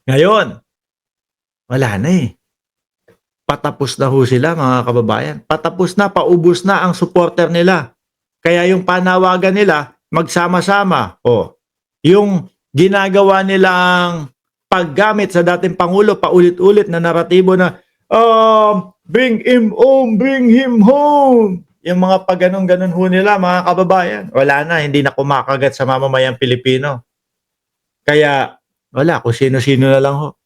Ngayon, wala na eh. Patapos na ho sila mga kababayan. Patapos na, paubos na ang supporter nila. Kaya yung panawagan nila, magsama-sama. O, yung ginagawa nilang paggamit sa dating Pangulo, paulit-ulit na naratibo na, bring him home, bring him home. Yung mga pagganon-ganon ho nila, mga kababayan. Wala na, hindi na kumakagat sa mamamayang Pilipino. Kaya, wala, kung sino-sino na lang ho.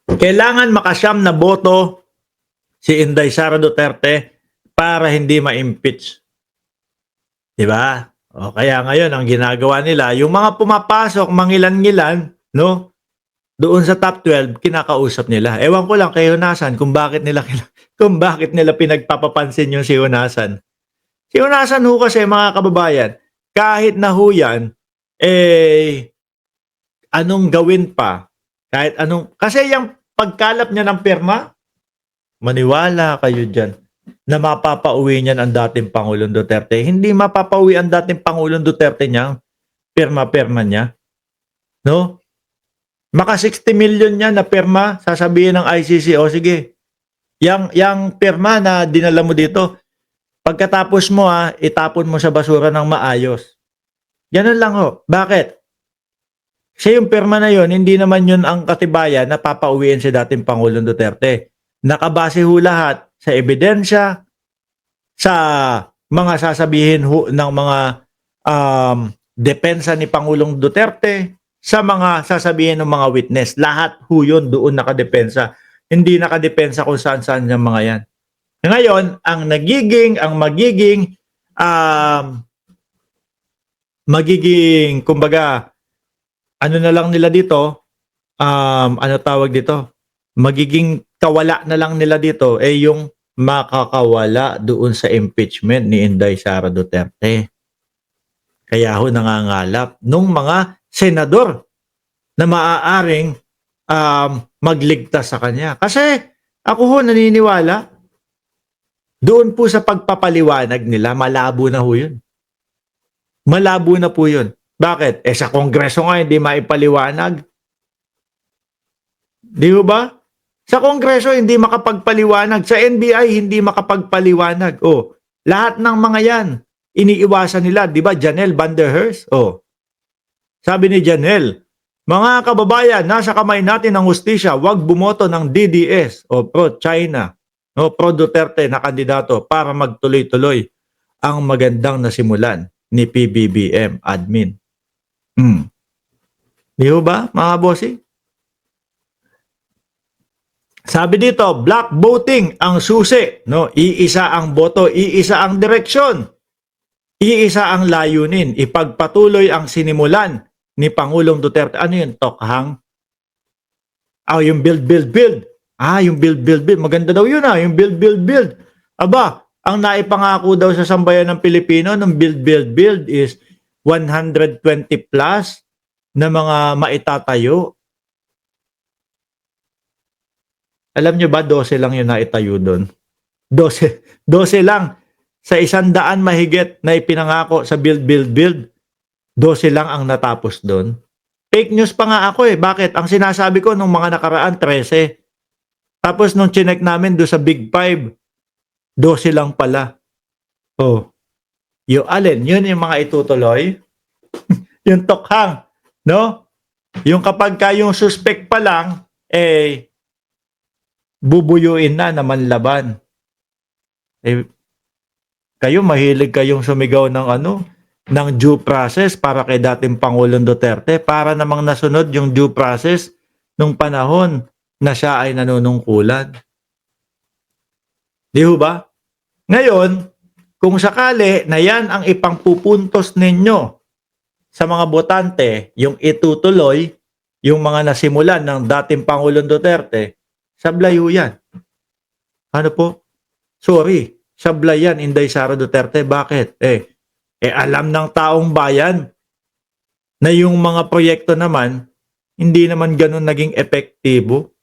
Kailangan makasyam na boto si Inday Sara Duterte para hindi ma-impeach. Diba? O kaya ngayon ang ginagawa nila, yung mga pumapasok mangilan-ngilan, no? Doon sa top 12, kinakausap nila. Ewan ko lang kay Honasan kung bakit nila pinagpapapansin yung si Honasan. Si Honasan ho kasi mga kababayan, kahit na ho yan, anong gawin pa? Kahit anong, kasi yung pagkalap niya ng pirma, maniwala kayo dyan na mapapauwi niyan ang dating Pangulong Duterte. Hindi mapapauwi ang dating Pangulong Duterte niya, pirma-pirma niya. No? Maka 60 million niya na pirma, sasabihin ng ICC, o sige, yang pirma na dinala mo dito, pagkatapos mo itapon mo sa basura ng maayos. Ganun lang ho. Bakit? Kasi yung pirma na yon, hindi naman yun ang katibayan na papauwiin si dating Pangulong Duterte. Nakabase ho lahat sa ebidensya, sa mga sasabihin ho ng mga depensa ni Pangulong Duterte, sa mga sasabihin ng mga witness. Lahat ho yun doon nakadepensa. Hindi nakadepensa kung saan-saan yung mga yan. Ngayon, ang magiging, kumbaga, ano na lang nila dito, ano tawag dito, magiging kawala na lang nila dito, yung makakawala doon sa impeachment ni Inday Sara Duterte. Kaya ho nangangalap nung mga senador na maaaring magligtas sa kanya. Kasi ako ho naniniwala, doon po sa pagpapaliwanag nila, malabo na ho yun. Malabo na po yun. Bakit? Sa Kongreso nga hindi maipaliwanag. Di ba? Sa Kongreso hindi makapagpaliwanag. Sa NBI hindi makapagpaliwanag. Lahat ng mga yan, iniiwasan nila. Di ba? Janelle Van der Heers. Sabi ni Janelle, mga kababayan, nasa kamay natin ang hustisya. Huwag bumoto ng DDS o pro-China o pro-Duterte na kandidato para magtuloy-tuloy ang magandang nasimulan ni PBBM admin. Di ba, mga bossy? Sabi dito, black voting ang susi, no? Iisa ang boto, iisa ang direksyon. Iisa ang layunin, ipagpatuloy ang sinimulan ni Pangulong Duterte. Ano yun, Tokhang? Yung build. Yung build. Maganda daw yun yung build. Aba, ang naipangako daw sa sambayan ng Pilipino ng build is 120 plus na mga maitatayo. Alam nyo ba, 12 lang yung naitayo doon? 12 lang. Sa 100 mahigit na ipinangako sa build. 12 lang ang natapos doon. Fake news pa nga ako Bakit? Ang sinasabi ko nung mga nakaraan, 13. Tapos nung chinek namin doon sa Big 5, 12 lang pala. Yung alin, yun yung mga itutuloy. Yung Tokhang, no? Yung kapag yung suspect pa lang, bubuyuin na manlaban. Kayo mahilig kayong sumigaw ng due process para kay dating Pangulong Duterte, para namang nasunod yung due process nung panahon na siya ay nanunungkulan. Di ba? Ngayon, kung sakali na yan ang ipangpupuntos ninyo sa mga botante, yung itutuloy, yung mga nasimulan ng dating Pangulong Duterte, sablay yan. Ano po? Sorry, sablay yan, Inday Sara Duterte. Bakit? Alam ng taong bayan na yung mga proyekto naman, hindi naman ganun naging epektibo.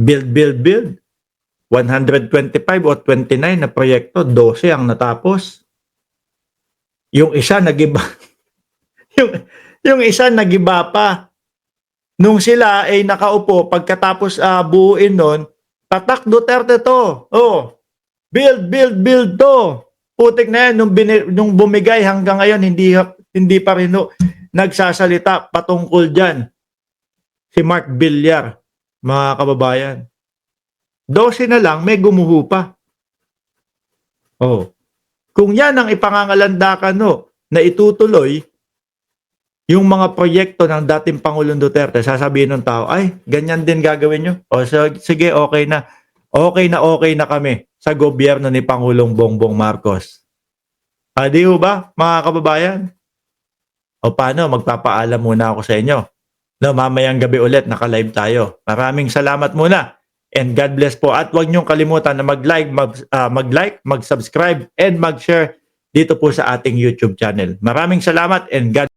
Build. 125 o 29 na proyekto, 12 ang natapos. Yung isa nagiba Yung isa nagiba pa. Nung sila ay nakaupo, pagkatapos buuin nun, tatak Duterte to. Oh, build, build, build to. Putik na yan, nung bumigay hanggang ngayon, hindi pa rin nagsasalita patungkol dyan. Si Mark Villar, mga kababayan. 12 na lang, may gumuho pa. Oh. Kung yan ang ipangangalandakan na itutuloy, yung mga proyekto ng dating Pangulong Duterte, sasabihin ng tao, ay, ganyan din gagawin nyo. O sige, okay na. Okay na kami sa gobyerno ni Pangulong Bongbong Marcos. Di ba, mga kababayan? O paano, magpapaalam muna ako sa inyo. Mamayang gabi ulit, naka-live tayo. Maraming salamat muna. And God bless po. At huwag niyong kalimutan na mag-like, mag-subscribe, and mag-share dito po sa ating YouTube channel. Maraming salamat and God